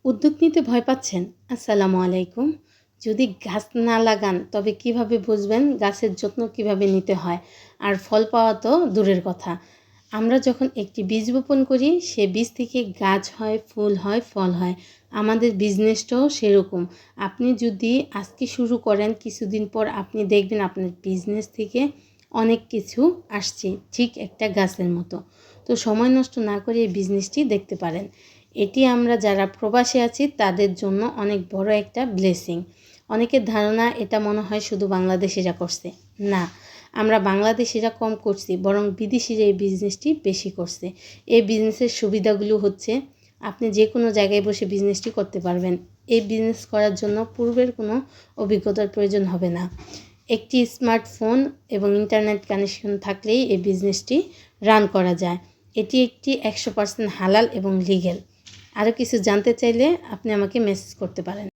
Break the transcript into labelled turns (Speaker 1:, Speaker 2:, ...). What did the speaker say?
Speaker 1: উদ্যোগ নিতে ভয় পাচ্ছেন? আসসালামু আলাইকুম। যদি গাছ না লাগান তবে কিভাবে বুঝবেন গাছের যত্ন কিভাবে নিতে হয়? আর ফল পাওয়া তো দূরের কথা। আমরা যখন একটি বীজ বপন করি সে বীজ থেকে গাছ হয়, ফুল হয়, ফল হয়। আমাদের বিজনেসটাও সেরকম। আপনি যদি আজকে শুরু করেন কিছুদিন পর আপনি দেখবেন আপনার বিজনেস থেকে অনেক কিছু আসছে, ঠিক একটা গাছের মতো। তো সময় নষ্ট না করে এই বিজনেসটি দেখতে পারেন। এটি আমরা যারা প্রবাসে আছি তাদের জন্য অনেক বড় একটা ব্লেসিং। অনেকের ধারণা এটা মনে হয় শুধু বাংলাদেশিরা করছে। না, আমরা বাংলাদেশিরা কম করছি, বরং বিদেশিরা এই বিজনেসটি বেশি করছে। এই বিজনেসের সুবিধাগুলো হচ্ছে আপনি যে কোনো জায়গায় বসে বিজনেসটি করতে পারবেন। এই বিজনেস করার জন্য পূর্বের কোনো অভিজ্ঞতার প্রয়োজন হবে না। একটি স্মার্টফোন এবং ইন্টারনেট কানেকশন থাকলেই এই বিজনেসটি রান করা যায়। এটি একটি 100% হালাল এবং লিগ্যাল। আরও কিছু জানতে চাইলে আপনি আমাকে মেসেজ করতে পারেন।